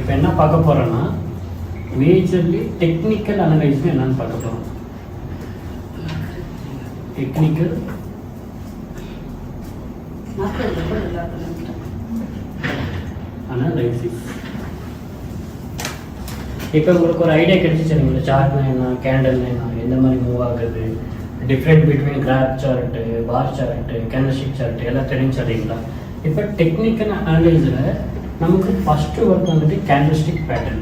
இப்போ என்ன பார்க்க போகிறோன்னா மேஜர்லி டெக்னிக்கல் அனலைஸ் என்னன்னு பார்க்க போகிறோம். Technical analysis. இப்போ உங்களுக்கு ஒரு ஐடியா கிடைச்சிச்சு, இந்த சார்ட்னா என்ன, கேண்டல்னா என்ன, எந்த மாதிரி மூவ் ஆகுது, டிஃப்ரெண்ட் பிட்வீன் கிராஃப் சார்ட்டு, பார் சார்ட்டு, கேண்டல்ஸ்டிக் சார்ட்டு எல்லாம் தெரிஞ்சு சரிங்களா. இப்போ டெக்னிக்கல் அனலைஸில் நமக்கு ஃபஸ்ட்டு ஒர்க் வந்துட்டு கேண்டல்ஸ்டிக் பேட்டர்ன்.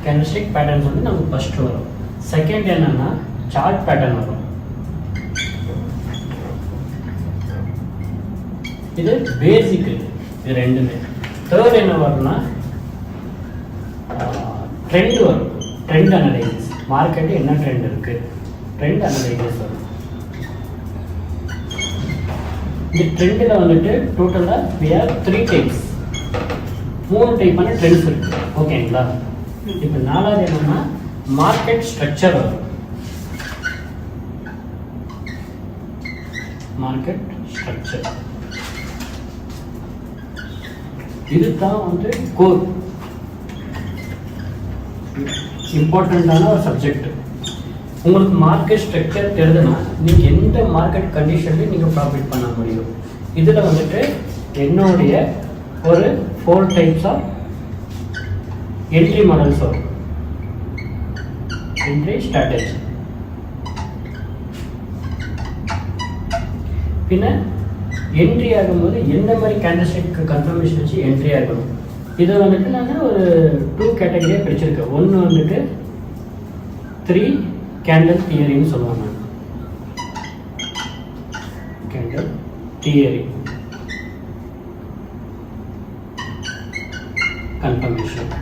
கேண்டல்ஸ்டிக் பேட்டர்ன்ஸ் வந்து நமக்கு ஃபஸ்ட்டு வரும். செகண்ட் என்னன்னா சார்ட் பேட்டர்ன் வரும். இது பேசிக், இது ரெண்டுமே. தேர்ட் என்ன வரும்னா ட்ரெண்ட் வரும். ட்ரெண்ட் அனலைசிஸ், மார்க்கெட்டு என்ன ட்ரெண்ட் இருக்கு, ட்ரெண்ட் அனலைசிஸ் வரும். இந்த ட்ரெண்டில் வந்துட்டு டோட்டலாக we have 3 டைப்ஸ், 3 டைப்பான ட்ரெண்ட்ஸ் இருக்கு. ஓகேங்களா. இப்போ நாலாவது என்னன்னா மார்க்கெட் ஸ்ட்ரக்சர் வரும். மார்க்கெட் ஸ்ட்ரக்சர் இதுதான் வந்து கோர் இம்பார்ட்டண்ட்டான ஒரு சப்ஜெக்ட். உங்களுக்கு மார்க்கெட் ஸ்ட்ரக்சர் தெரியுதுன்னா நீங்கள் எந்த மார்க்கெட் கண்டிஷன்லையும் நீங்கள் ப்ராஃபிட் பண்ண முடியும். இதில் வந்துட்டு என்னுடைய ஒரு 4 டைப்ஸ் ஆஃப் என்ட்ரி மாடல்ஸ் வரும். என்ட்ரி ஸ்ட்ராட்டஜி, பின்ன என்ட்ரி ஆகும்போது எந்த மாதிரி கேண்டல்ஸ்டிக் கன்ஃபர்மேஷன் வச்சு என்ட்ரி ஆகணும். இதை வந்துட்டு நான் ஒரு 2 கேட்டகரியாக பிரிச்சிருக்கேன். ஒன்று வந்துட்டு 3 கேண்டல் தியரின்னு சொல்லுவாங்க. Candle theory confirmation.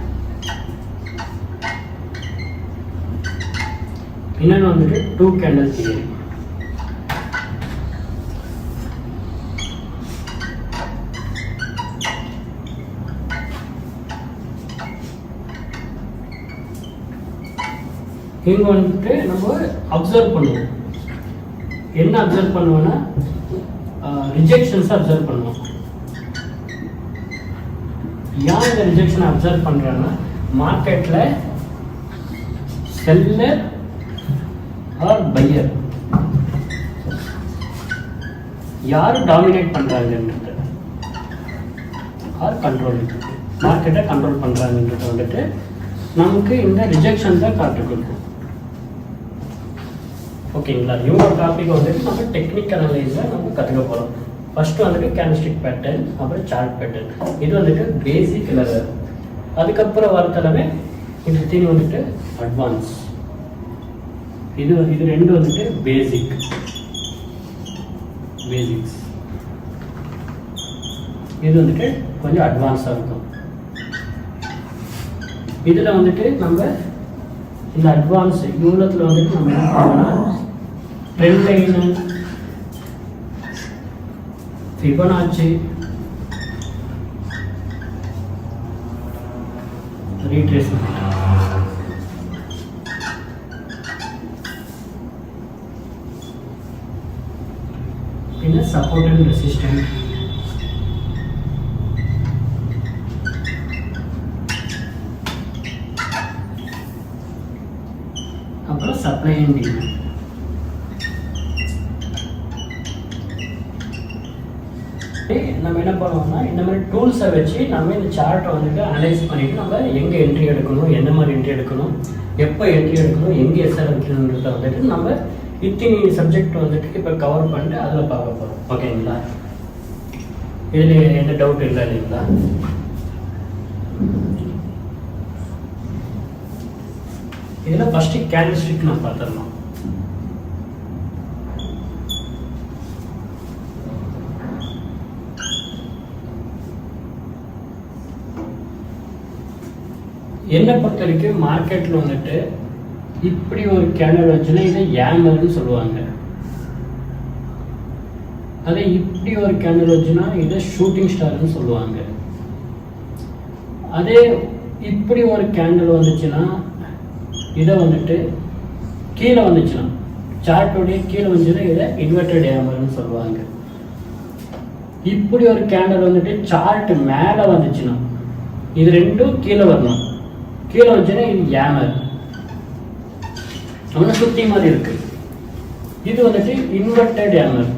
இன்னொன்று வந்துட்டு 2 கேண்டல் தியரி. இங்கே வந்துட்டு நம்ம அப்சர்வ் பண்ணுவோம். என்ன அப்சர்வ் பண்ணுவோம்னா ரிஜெக்ஷன்ஸை அப்சர்வ் பண்ணுவோம். ஏன் இந்த ரிஜெக்ஷனை அப்சர்வ் பண்ணுறோன்னா மார்க்கெட்டில் செல்லர் ஆர் பையர் யார் டாமினேட் பண்ணுறாங்கன்றது ஆர் கண்ட்ரோலிங், மார்க்கெட்டை கண்ட்ரோல் பண்ணுறாங்கன்றது வந்துட்டு நமக்கு இந்த ரிஜெக்ஷன் தான் காட்டு கொடுக்கும். ஓகேங்களா. இவங்க டாபிக் வந்துட்டு நம்ம டெக்னிக்கல் அனலைஸில் நம்ம கற்றுக்க போகிறோம். ஃபஸ்ட்டு வந்துட்டு கேண்டல்ஸ்டிக் பேட்டர்ன், அப்புறம் சார்ட் பேட்டர்ன். இது வந்துட்டு பேசிக் லெவல். அதுக்கப்புறம் வரத்தலமே இது தீனி வந்துட்டு அட்வான்ஸ். இது ரெண்டு வந்துட்டு பேசிக்ஸ். இது வந்துட்டு கொஞ்சம் அட்வான்ஸாக இருக்கும். இதில் வந்துட்டு நம்ம இந்த அட்வான்ஸ் யூனிட்டில் வந்துட்டு நம்ம என்ன பண்ணோம்னா ட்ரெண்ட் லைனு, ஃபிபனாச்சி, ரீட்ரேஸ்மெண்ட், பின்ன சப்போர்ட் அண்ட் ரெசிஸ்டன்ட், அப்புறம் சப்ளை அண்ட் டிமாண்ட். நம்ம என்ன பண்ணுவோம்னா இந்த மாதிரி டூல்ஸை வச்சு நம்ம இந்த சார்ட்டை வந்துட்டு அனலைஸ் பண்ணிட்டு நம்ம எங்கே என்ட்ரி எடுக்கணும், எந்த மாதிரி என்ட்ரி எடுக்கணும், எப்போ என்ட்ரி எடுக்கணும், எங்கே எஸ்ஆர் வைக்கணுன்றத வந்துட்டு நம்ம இத்தனை சப்ஜெக்ட் வந்துட்டு இப்போ கவர் பண்ணிட்டு அதில் பார்க்க போகிறோம். ஓகேங்களா. இதில் எந்த டவுட் இல்லை இல்லைங்களா. இதில் ஃபஸ்ட்டு கேண்டல்ஸ்டிக் நான் பார்த்துடலாம். என்னை பொறுத்த வரைக்கும் மார்க்கெட்டில் வந்துட்டு இப்படி ஒரு கேண்டல் வச்சுன்னா இதை ஏமர்னு சொல்லுவாங்க. அதே இப்படி ஒரு கேண்டல் வச்சுன்னா இதை ஷூட்டிங் ஸ்டார்னு சொல்லுவாங்க. அதே இப்படி ஒரு கேண்டல் வந்துச்சுன்னா இதை வந்துட்டு கீழே வந்துச்சுன்னா சார்ட்டோடைய கீழே வந்துச்சுன்னா இதை இன்வெர்டட் ஹேமர்னு சொல்லுவாங்க. இப்படி ஒரு கேண்டல் வந்துட்டு சார்ட் மேலே வந்துச்சுன்னா இது ரெண்டும் கீழே வரணும். கீழே வந்துச்சுன்னா இது ஹேமர், அவனை சுத்தி மாதிரி இருக்கு. இது வந்துட்டு இன்வெர்டட் ஹேமர்.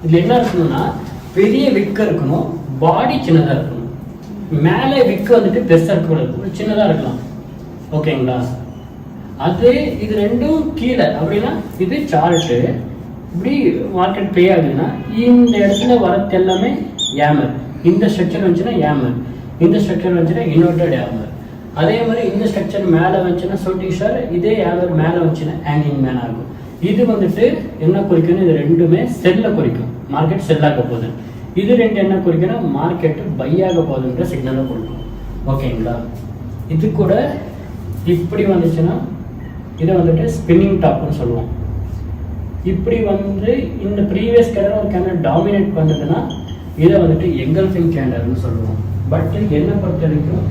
இதுல என்ன இருக்கணும்னா பெரிய விக்கு இருக்கணும், பாடி சின்னதா இருக்கணும். மேலே விக்கு வந்துட்டு பெருசா இருக்கக்கூடாது, சின்னதா இருக்கலாம். ஓகேங்களா? அது இது ரெண்டும் கீழே அப்படின்னா இது சார்ட்டு. இப்படி மார்க்கெட் ப்ளே ஆகுதுன்னா இந்த இடத்துல வரது எல்லாமே ஹேமர். இந்த ஸ்ட்ரக்சர் வந்துச்சுன்னா ஹேமர், இந்த ஸ்ட்ரக்சர் வந்துச்சுன்னா இன்வெர்டட் ஹேமர். அதே மாதிரி இந்த ஸ்ட்ரக்சர் மேலே வந்துச்சுன்னா சோட்டிஷர், இதே ஹேமர் மேலே வந்துச்சுன்னா ஹேங்கிங் மேன் ஆகும். இது வந்துட்டு என்ன குறிக்கணும்? இது ரெண்டுமே செல்லை குறிக்கும், மார்க்கெட் செல்லாக போகுது. இது ரெண்டு என்ன குறிக்கணும்? மார்க்கெட் பையாக போகுதுன்ற சிக்னலை கொடுக்கும். ஓகேங்களா? இது கூட இப்படி வந்துச்சுன்னா இதை வந்துட்டு ஸ்பின்னிங் டாப்னு சொல்லுவோம். இப்படி வந்து இந்த ப்ரீவியஸ் கேண்டல் ஒரு கேண்டல் டாமினேட் பண்ணுதுன்னா இதை வந்துட்டு எங்கல்ஃபிங் கேண்டல்னு சொல்லுவோம். பட் என்ன பொறுத்த வரைக்கும்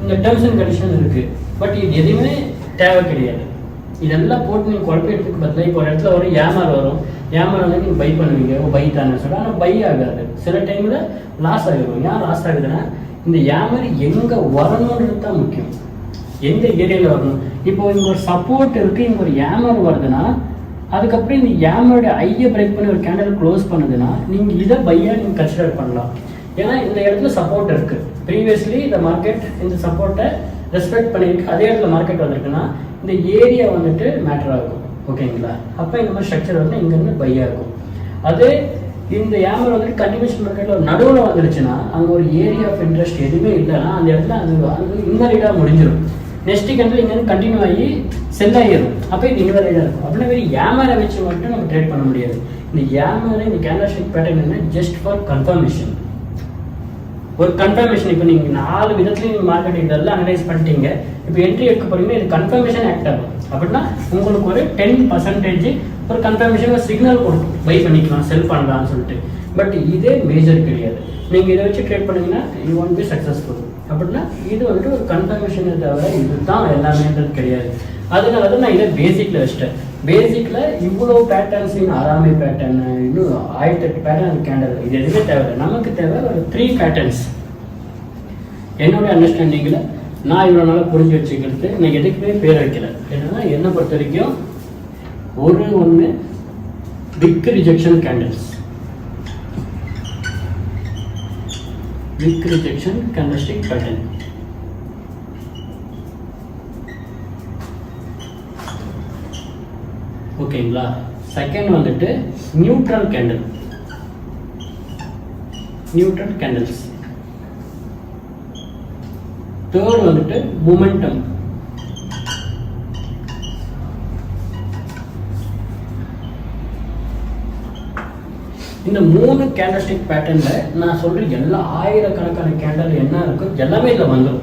இந்த டேர்ம்ஸ் அண்ட் கண்டிஷன் இருக்கு, பட் இது எதுவுமே தேவை கிடையாது. இதெல்லாம் போட்டு நீங்கள் குழப்பத்துக்கு பதிலாக இப்போ ஒரு இடத்துல ஒரு ஏமாறு வரும், ஏமாறு வந்து நீங்கள் பை பண்ணுவீங்க, பை தானே சொல்ல. ஆனால் பை ஆகாது, சில டைமில் லாஸ் ஆகிடும். ஏன் லாஸ் ஆகுதுன்னா இந்த ஏமாறு எங்கே வரணுன்றது தான் முக்கியம், எந்த ஏரியாவில் வரணும். இப்போ இங்கே ஒரு சப்போர்ட் இருக்குது, இங்கே ஒரு ஏமாறு வருதுன்னா அதுக்கப்புறம் இந்த ஏமரோட ஐயை பிரேக் பண்ணி ஒரு கேண்டல் க்ளோஸ் பண்ணுதுன்னா நீங்கள் இதை பையாக நீங்கள் கன்சிடர் பண்ணலாம். ஏன்னா இந்த இடத்துல சப்போர்ட் இருக்குது, ப்ரீவியஸ்லி இந்த மார்க்கெட் இந்த சப்போர்ட்டை ரெஸ்பெக்ட் பண்ணியிருக்கு, அதே இடத்துல மார்க்கெட் வந்திருக்குன்னா இந்த ஏரியா வந்துட்டு மேட்டர் ஆகும். ஓகேங்களா? அப்போ இந்த மாதிரி ஸ்ட்ரக்சர் வந்து இங்கேருந்து பையாக இருக்கும். அதே இந்த ஏமர் வந்துட்டு கண்டினியூஷன் மார்க்கெட்டில் ஒரு நடுவில் வந்துருச்சுன்னா அங்கே ஒரு ஏரியா ஆஃப் இன்ட்ரெஸ்ட் எதுவுமே இல்லைன்னா அந்த இடத்துல அது இன்வெலிடாக முடிஞ்சிடும். நெக்ஸ்ட் கேண்டில் இங்கேருந்து கண்டினியூ ஆகி செல் ஆகிடும், அப்போ இது இன்வெலிடாக இருக்கும். அப்படின்னா வெறும் ஏமரை வச்சு மட்டும் நம்ம ட்ரேட் பண்ண முடியாது. இந்த ஏமரை இந்த கேண்டல் ஸ்டிக் பேட்டர்ன் என்ன ஜஸ்ட் ஃபார் கன்ஃபர்மேஷன், ஒரு கன்ஃபர்மேஷன். இப்போ நீங்கள் 4 விதத்துலையும் நீங்கள் மார்க்கெட் இதெல்லாம் அனலைஸ் பண்ணிட்டீங்க, இப்போ என்ட்ரி எடுக்க போறீங்கன்னா இது கன்ஃபர்மேஷன் ஆக்ட் ஆகும். அப்படின்னா உங்களுக்கு ஒரு 10% ஒரு கன்ஃபர்மேஷன் ஒரு சிக்னல் கொடுக்கும், பை பண்ணிக்கலாம், செல் பண்ணலாம்னு சொல்லிட்டு. பட் இதே மேஜர் கிடையாது. நீங்கள் இதை வச்சு ட்ரேட் பண்ணீங்கன்னா யூ வாண்ட் பி சக்ஸஸ்ஃபுல். அப்படின்னா இது வந்துட்டு ஒரு கன்ஃபர்மேஷனை தவிர இதுதான் எல்லாமேன்றது கிடையாது. அதனால தான் நான் இதை பேசிக்கில் வச்சிட்டேன். பேசிக்கில் இவ்வளோ பேட்டர்ன்ஸ், இன்னும் ஆறாமை பேட்டர்ன், இன்னும் 1008 பேட்டர்ன் கேண்டல், இது எதுவுமே தேவை. நமக்கு தேவை ஒரு 3 பேட்டர்ன்ஸ். என்னோட அண்டர்ஸ்டாண்டிங்கில் நான் இவ்வளோ நாளாக புரிஞ்சு வச்சுக்கிறது, நான் எதுக்குமே பேர் வைக்கல. என்னன்னா என்னை பொறுத்த வரைக்கும் ஒன்று big rejection candles, big rejection candlestick pattern. ஓகேங்களா? செகண்ட் வந்துட்டு neutral candle, neutral candles. Third வந்துட்டு மொமெண்டம். இந்த 3 கேண்டல்ஸ்டிக் பேட்டர்ன்ல நான் சொல்றேன் எல்லா ஆயிரக்கணக்கான கேண்டல் என்ன இருக்கோ எல்லாமே இதில் வந்துடும்.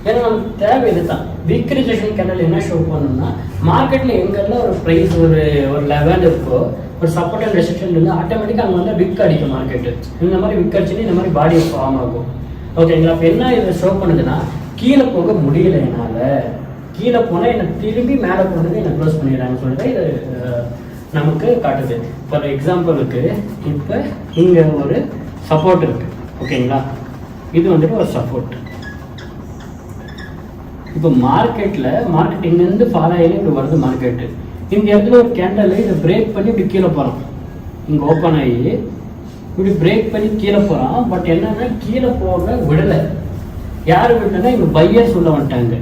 ஏன்னா நமக்கு தேவை இதுதான். வீக் ரிஜெக்ஷன் கேண்டல் என்ன ஷோ பண்ணணும்னா மார்க்கெட்டில் எங்கெல்லாம் ஒரு ப்ரைஸ் ஒரு லெவல் இருக்கோ, ஒரு சப்போர்ட் அண்ட் ரெசிஸ்டன்ஸ் வந்து ஆட்டோமேட்டிக்காக அங்கே வந்து விக் அடிக்கும் மார்க்கெட்டு. இந்த மாதிரி விக் அடிச்சுன்னு இந்த மாதிரி பாடி ஃபார்ம் ஆகும். ஓகேங்களா? அப்போ என்ன இதை ஷோ பண்ணுதுன்னா கீழே போக முடியல, என்னால் கீழே போனால் என்னை திரும்பி மேலே போனதுக்கு என்னை க்ளோஸ் பண்ணிடுறாங்கன்னு சொல்லிட்டு இது நமக்கு காட்டுது. ஃபார் எக்ஸாம்பிளுக்கு இப்போ இங்கே ஒரு சப்போர்ட் இருக்குது. ஓகேங்களா? இது வந்துட்டு ஒரு சப்போர்ட். இப்போ மார்க்கெட் இங்கேருந்து ஃபாலோ ஆகி இப்படி வருது மார்க்கெட்டு. இந்த இடத்துல ஒரு கேண்டல் இதை பிரேக் பண்ணி இப்படி கீழே போகிறான், இங்கே ஓப்பன் ஆகி இப்படி பிரேக் பண்ணி கீழே போகிறான். பட் என்னன்னா கீழே போக விடலை. யார் விடலைன்னா இங்கே பையர்ஸ் உள்ள வந்துட்டாங்க.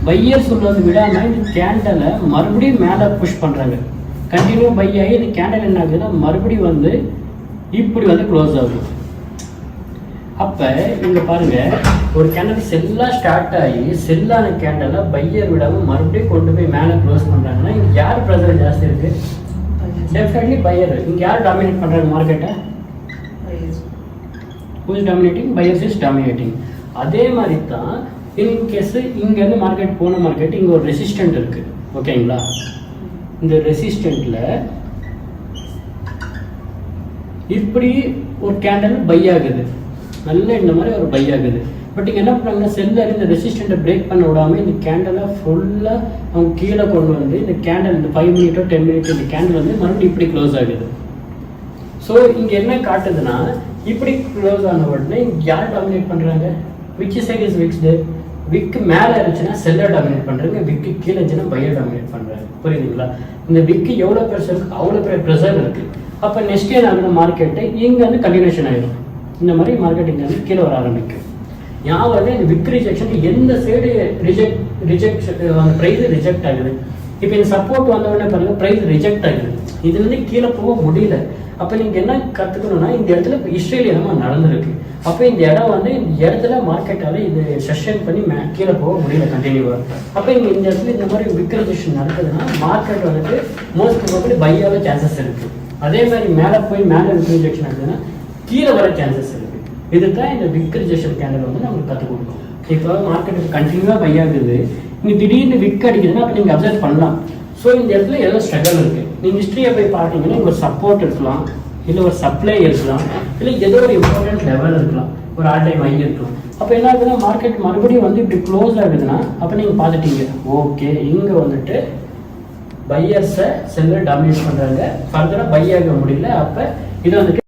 பையர்ஸ் உள்ள வந்து விடாமல் இந்த கேண்டலை மறுபடியும் மேலே புஷ் பண்ணுறாங்க. கண்டினியூ பை ஆகி இந்த கேண்டல் என்ன ஆகுதுன்னா மறுபடியும் வந்து இப்படி வந்து க்ளோஸ் ஆகுது. அப்போ இங்கே பாருங்க, ஒரு கேண்டல் செல்லாக ஸ்டார்ட் ஆகி செல்லான கேண்டலை பையர் விடாமல் மறுபடியும் கொண்டு போய் மேலே க்ளோஸ் பண்ணுறாங்கன்னா இங்கே யார் ப்ரெஷர் ஜாஸ்தி இருக்குது? Definitely buyer. இங்கே யார் டாமினேட் பண்ணுறாங்க மார்க்கெட்டை? Who is dominating? Buyers is dominating. அதே மாதிரி தான் இன்கேஸ் இங்கேருந்து மார்க்கெட் போன மார்க்கெட் இங்கே ஒரு ரெசிஸ்டன்ட் இருக்குது. ஓகேங்களா? இந்த ரெசிஸ்டன்ட்ல இப்படி ஒரு கேண்டல் பை ஆகுது, நல்ல இந்த மாதிரி ஒரு பை ஆகுது. பட் இங்கே என்ன பண்ணுறாங்கன்னா செல்லர் இந்த ரெசிஸ்டண்ட்டை பிரேக் பண்ண விடாமல் இந்த கேண்டலை ஃபுல்லாக அவங்க கீழே கொண்டு வந்து இந்த கேண்டல் இந்த 5 மினிட்டோ 10 மினிட் இந்த கேண்டல் வந்து மறுபடியும் இப்படி க்ளோஸ் ஆகுது. ஸோ இங்கே என்ன காட்டுதுன்னா இப்படி க்ளோஸ் ஆன உடனே இங்கே யார் டாமினேட் பண்ணுறாங்க? Which side is fixed? விக்கு மேலே இருந்துச்சுன்னா செல்லர் டாமினேட் பண்ணுறாங்க, விக்கு கீழே இருந்துச்சுன்னா பையர் டாமினேட் பண்ணுறாங்க. புரியுதுங்களா? இந்த விக்கு எவ்வளோ பெருசு இருக்குது அவ்வளோ பெரிய ப்ரெஷர் இருக்குது. அப்போ நெக்ஸ்ட் இயர் ஆகிற மார்க்கெட்டு இங்கே வந்து கண்டினியூஷன் ஆகிடும். இந்த மாதிரி மார்க்கெட்டிங் வந்து கீழே வர ஆரம்பிக்கும். யாவது இந்த விக் ரிஜெக்ஷன் எந்த சைடு ரிஜெக்ட் அந்த ப்ரைஸ் ரிஜெக்ட் ஆகுது. இப்போ இந்த சப்போர்ட் வந்தவொடனே பாருங்கள் ப்ரைஸ் ரிஜெக்ட் ஆகுது. இது வந்து கீழே போக முடியல. அப்போ நீங்கள் என்ன கற்றுக்கணும்னா இந்த இடத்துல இப்போ இஸ்ரேல் என்னமா நடந்திருக்கு. அப்போ இந்த இடம் வந்து இந்த இடத்துல மார்க்கெட்டால் இது செஷன் பண்ணி கீழே போக முடியல கண்டினியூவாக. அப்போ இங்கே இந்த இடத்துல இந்த மாதிரி விக் ரிஜெக்ஷன் நடக்குதுன்னா மார்க்கெட் வந்துட்டு மோஸ்ட் ப்ராபபிலி பையாவே சான்சஸ் இருக்குது. அதே மாதிரி மேலே போய் மேலே விக் ரிஜெக்ஷன் ஆகுதுன்னா கீழே வர சான்சஸ் இருக்குது. இதுதான் இந்த விக் ரிஜெக்ஷன் கேண்டல் வந்து நம்மளுக்கு கற்றுக் கொடுக்கும். இப்போ மார்க்கெட்டுக்கு கண்டினியூவாக பை ஆகுது, நீங்கள் திடீர்னு விக் அடிக்குதுன்னா அப்போ நீங்கள் அப்சர்வ் பண்ணலாம். ஸோ இந்த இடத்துல ஏதோ ஸ்ட்ரகல் இருக்குது. நீங்கள் ஹிஸ்ட்ரியை போய் பார்த்தீங்கன்னா ஒரு சப்போர்ட் இருக்கலாம், இல்லை ஒரு சப்ளை இருக்கலாம், இல்லை ஏதோ ஒரு இம்பார்ட்டன்ட் லெவல் இருக்கலாம், ஒரு ஆல் டைம் ஹை இருக்கலாம். அப்போ என்ன ஆகுதுன்னா மார்க்கெட் மறுபடியும் வந்து இப்படி க்ளோஸ் ஆகுதுன்னா அப்போ நீங்கள் பார்த்துட்டீங்க ஓகே இங்கே வந்துட்டு பையர்ஸை செல்லர் டாமினேட் பண்ணுறாங்க, ஃபர்தராக பை ஆக முடியல. அப்போ இது வந்துட்டு